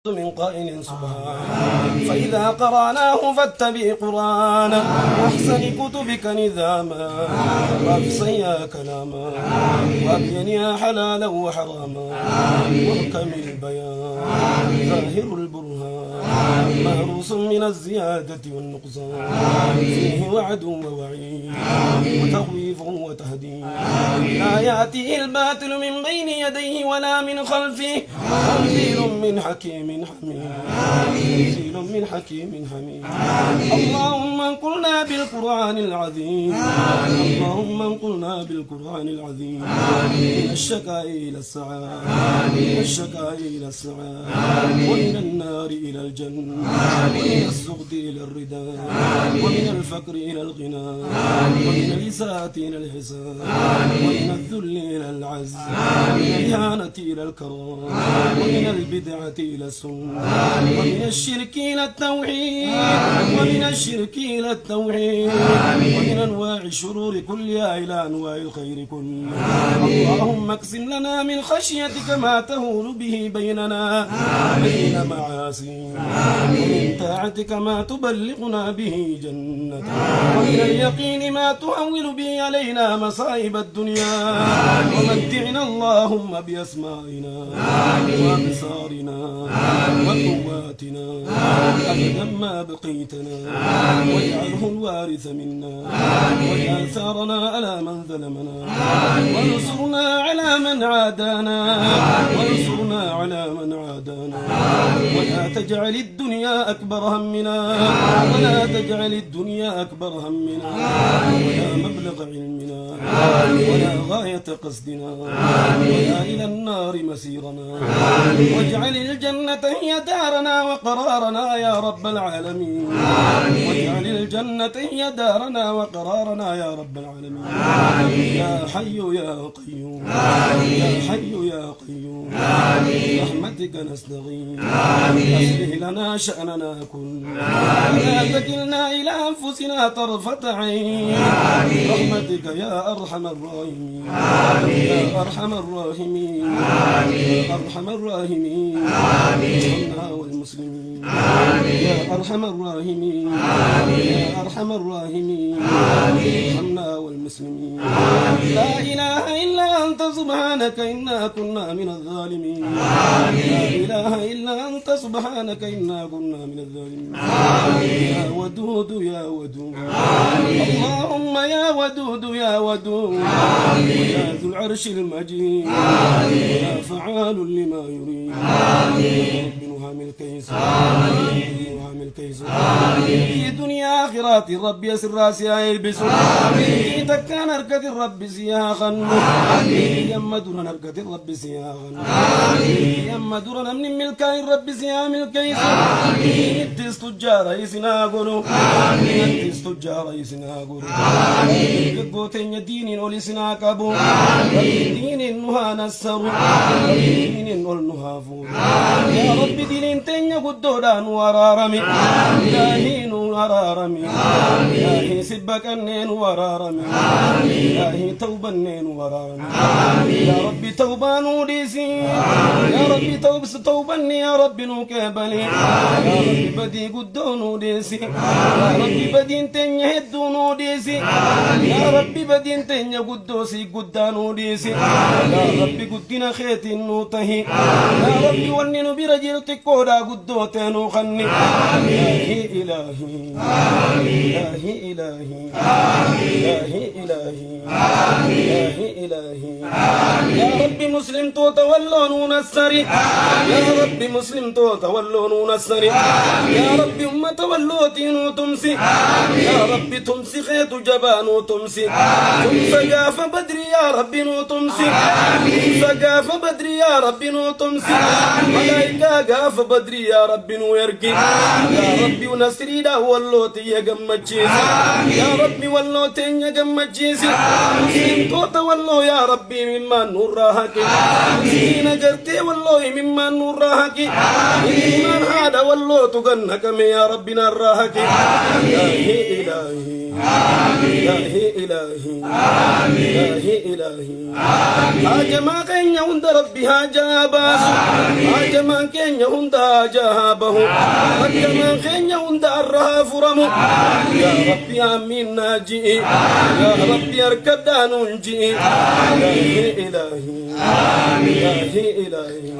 من قائل سبحان فإذا قرأناه فاتبع قرآنا وأحسن كتبك نظاما وأفصل يا كلاما وأبين يا حلالا وحراما وأكمل البيان ظاهر البرهان مهروس من الزيادة والنقصان فيه وعد ووعيد وتخويف وتهديد لا يأتيه الباطل من بين يديه ولا من خلفه تنزيل من حكيم حميد تنزيل من حكيم حميد اللهم انقلنا بالقرآن العظيم اللهم انقلنا بالقرآن العظيم من الشقاء إلى السعادة من الشقاء إلى السعادة ومن النار إلى الجنة ومن السخط إلى الرداء ومن الفقر إلى الغنى ومن الإساءة إلى الحساب ومن الذل إلى العز ومن الإهانة إلى الكرام ومن البدعة إلى السنة ومن الشرك إلى التوحيد ومن الشرك إلى التوحيد ومن أنواع الشرور كلها إلى أنواع الخير كله اللهم اقسم لنا من خشيتك ما تهول به بيننا وبين معاصيك ومن طاعتك ما تبلغنا به جنتك ومن اليقين ما تهون به علينا مصائب الدنيا ومتعنا اللهم بأسمائنا وأبصارنا وقواتنا أبدا ما بقيتنا واجعله الوارث منا واجعل ثارنا على من ظلمنا وانصرنا على من عادانا وانصرنا على من عادانا ولا تجعل الدنيا أكبر همنا ولا تجعل الدنيا أكبر همنا ولا مبلغ علمنا ولا غاية قصدنا ولا إلى النار مسيرنا واجعل الجنة هي دارنا وقرارنا يا رب العالمين واجعل الجنة هي دارنا وقرارنا يا رب العالمين يا حي يا قيوم يا حي يا قيوم برحمتك نستغيث أصلح لنا شأننا كله ولا تكلنا إلى أنفسنا طرفة عين برحمتك يا أرحم الراحمين يا أرحم الراحمين يا أرحم الراحمين ارحمنا والمسلمين يا أرحم الراحمين يا أرحم الراحمين ارحمنا والمسلمين لا إله إلا أنت سبحانك إنا كنا من الظالمين لا إله إلا أنت سبحانك إنا كنا من الظالمين يا ودود يا ودود اللهم يا ودود يا ودود يا ذو العرش المجيد يا فعال لما يريد يا رب نهام الكيس نهام الكيس في دنيا آخرات الرب يسر راسها يلبس في تكان أركة الرب سياخا يما دون أركة الرب سياخا يما دون من ملكا الرب سيا ملكيس نتس تجار يسنا قولوا نتس تجار يسنا قولوا قوتين دين ولسنا كابو دين نها نسر دين ولنها فور يا رب دين تنيا قدودان ورارمي إلهي نورارمي إلهي سبك النين ورارمي إلهي توبا النين ورارمي يا رب توبا نوديسي يا رب توبا يا رب نوكبلي يا رب بدي قدو نوديسي يا رب بدين تنيا هدو نوديسي يا رب بدين تنيا قدوسي قدانو ديسي يا رب قدنا خيت نوتهي يا رب وننو برجل تكودا قدوتنو خني إلهي إلهي إلهي إلهي إلهي إلهي إلهي إلهي يا رب مسلم تولون نصري يا رب مسلم تولون نصري يا رب أمة ولوتين تمسي يا رب تمسي خيط جبان تمسي سقاف بدري يا ربي نو تمسي سقاف بدري يا ربي نو تمسي ملايكا قاف بدري يا ربي نو يرقي يا ربي ونسري دا واللوتي يا قمجيسي يا ربي واللوتي يا قمجيسي مسلم توتا والله يا ربي مما نور راهكي مسكين قرتي والله مما نور راهكي من هذا والله تغنك يا ربنا الراهكي إلهي إلهي إلهي إلهي إلهي إلهي هاجما كن يهند ربي هاجاباس هاجما كن يهند هاجابه هاجما كن يهند الرها فرمو يا ربي آمين ناجي يا ربي أركدان نجي إلهي إلهي إلهي إلهي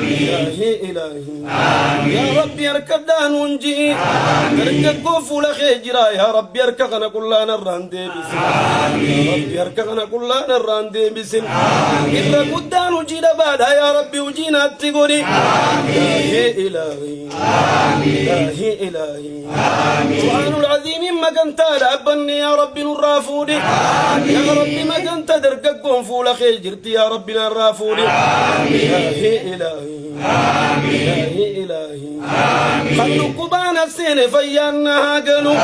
إلهي إلهي يا ربي أركدان نجي أركد فول خيجرا يا ربي أركغنا كلنا الراندي بسن يا ربي أركغنا كلنا الراندي بسن إذا قدان جينا بعد يا ربي وجينا تقولي إلهي إلهي إلهي إلهي سبحان العظيم ما كنت لأبني يا ربي نرافوني يا ربي ما كنت درقكم فول خيجرتي يا ربي نرافوني إلهي إلهي إلهي إلهي خلوك بانا السين فيانا هاقنو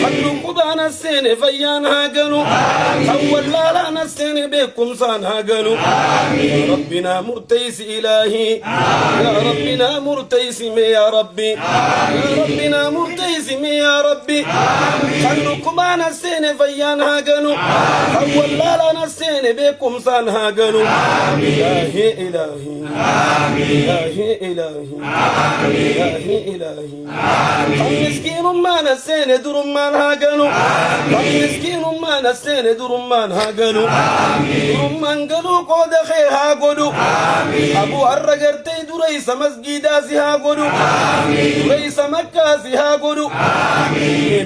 خلوك بانا السين فيانا هاقنو أول لا لا السين بكم صان هاقنو يا ربنا مرتيس إلهي يا ربنا مرتيس يا ربي يا ربنا مرتيس يا ربي خلوك بانا السين فيانا هاقنو أول لا لا السين بكم صان هاقنو إلهي إلهي إلهي إلهي إلهي إلهي مسكين ما نسين درمان هاقنو مسكين ما نسين درمان هاقنو درمان قلو قود خير هاقنو أبو الرقرتي دريس مسجداسي هاقنو دريس مكاسي هاقنو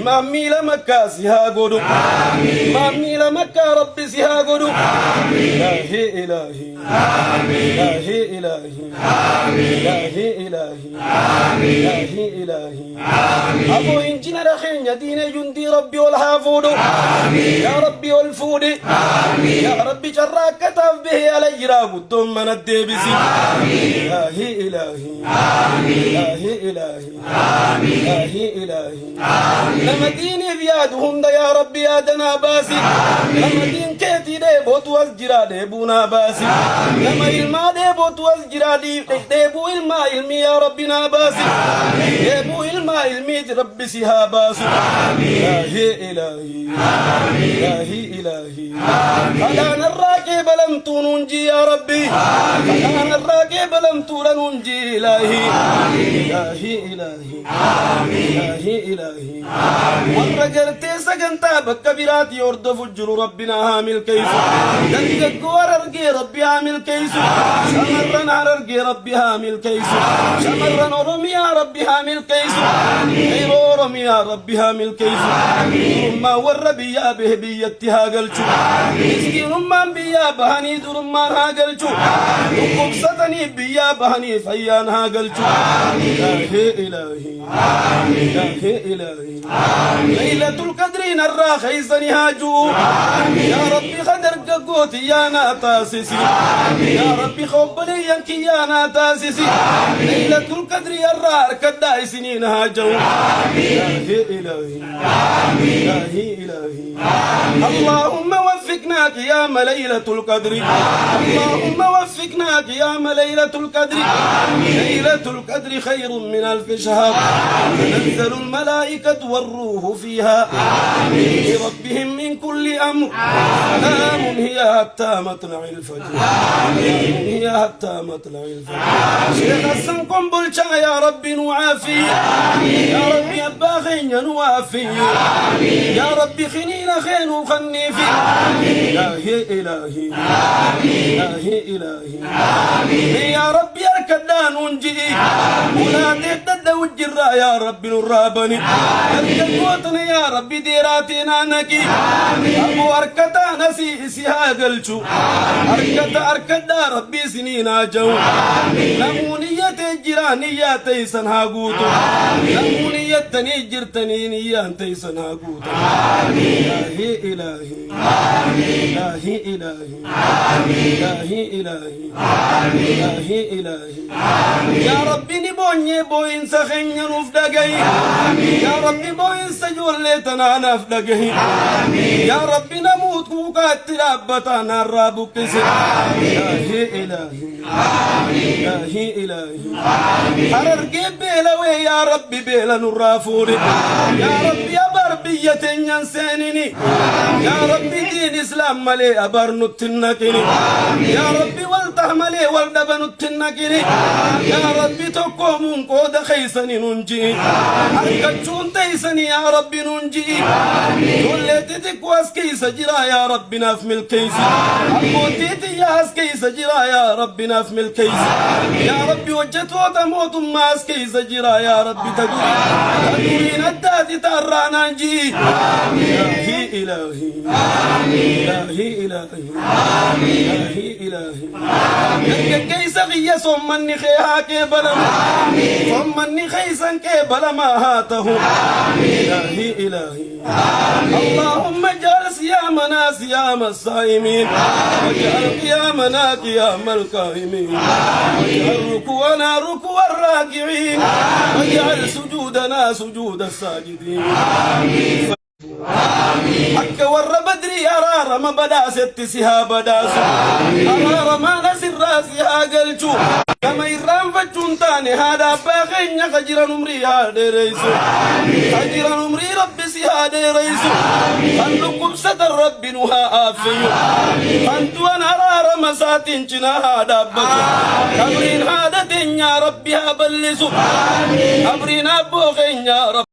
مامي لمكاسي هاقنو مامي لمكا ربي سي هاقنو إلهي إلهي إلهي إلهي إلهي إلهي إلهي إلهي أبو إنجنا رخين يدين جندي ربي والحافود يا ربي والفود يا ربي جراك كتب به على جراك الدم من الدبسي إلهي إلهي إلهي إلهي إلهي إلهي لما ديني بيادهم دا يا ربي آدنا باسي لما دين كيتي دي بوت واسجرا دي بونا باسي لما إلما دي بوت واسجرا دي بو إلما إلمي يا ربنا باسي بو إلما إلمي ربي سيها باسي إلهي إلهي إلهي إلهي فلان الراكب لم تنجي يا ربي فلان الراكب لم تنجي إلهي إلهي إلهي إلهي إلهي والرجل سجنتا بكبيرات يردف الجل ربنا هامل كيس دنجك وررقي ربي هامل كيس شمرنا ررقي ربي هامل كيس شمرنا رمي يا ربي هامل كيس خير رمي يا ربي هامل كيس ما وربي يا به بيتها قلتو مسكين من بيا بهني درمان ها قلتو وقبستني بيا بهني فيان ها قلتو إلهي إلهي إلهي إلهي ليلة القدر نرى خيسني هاجو يا ربي خدر قوتي يا ناتاسسي يا ربي خوبني ينكي يا ناتاسسي ليلة القدر يرى كداي سنين هاجو إلهي إلهي إلهي إلهي اللهم وفقناك يا ليلة القدر اللهم وفقناك يا ليلة القدر ليلة القدر خير من 1000 شهر تنزل الملائكة والروح فيها بربهم من كل أمر سلام هي حتى مطلع الفجر سلام هي حتى مطلع الفجر شيخ السنكم بلشا يا ربي نوافي يا ربي أباخين نوافي يا ربي خنين خين وخنيفي إلهي إلهي إلهي إلهي يا ربي أركدان ونجي ولا تهدد وجرا يا ربي نرابني أركد وطني يا ربي ديراتنا نكي أبو أركتا نسيها قلشو أركد ربي سنين جو نمونية جرانية تيسنها قوتو نمونية تنيجر تنينية تيسنها قوتو إلهي إلهي إلهي إلهي إلهي إلهي إلهي إلهي يا ربي نبوني بوين سخين نفدقي يا ربي بوين سجول تنا نفدقي يا ربي نموت وقاتل أبتنا الرابك إلهي إلهي إلهي إلهي حرر بيلا ويا ربي بيلا نرافوري يا ربي يا بربي بيتين ينسانني يا ربي دين إسلام ملي أبرنو التنكني يا ربي والته ملي والدبنو التنكني يا ربي تقومون قود خيسني ننجي أركتشون تيسني يا ربي ننجي توليتك واسكي سجرا يا ربي نفم الكيس أبوتيتي يا اسكي سجرا يا ربي نفم الكيس يا ربي وجت وتموت ما اسكي سجرا يا ربي تدورين الداتي ترانا نجي إلهي إلهي إلهي إلهي إلهي إلهي كيس غي صمني خيها كبلم صمني خيسا كبلم هاته إلهي إلهي اللهم اجعل صيامنا صيام الصائمين واجعل قيامنا قيام القائمين واجعل ركوعنا ركوع الراكعين واجعل سجودنا سجود الساجدين حق ور بدري أرار ما بدا ست سها بداس أرار ما نسر راسها قلتو كما يرام فتون تاني هذا باقين خجر نمري هذا ريسو خجر نمري ربي سهاد ريسو خلقكم ستر ربي نها آفيو خنتو أن أرار مساتين جنا هذا بكو أبرين هذا دنيا ربي هبلسو أبرين أبوغين يا رب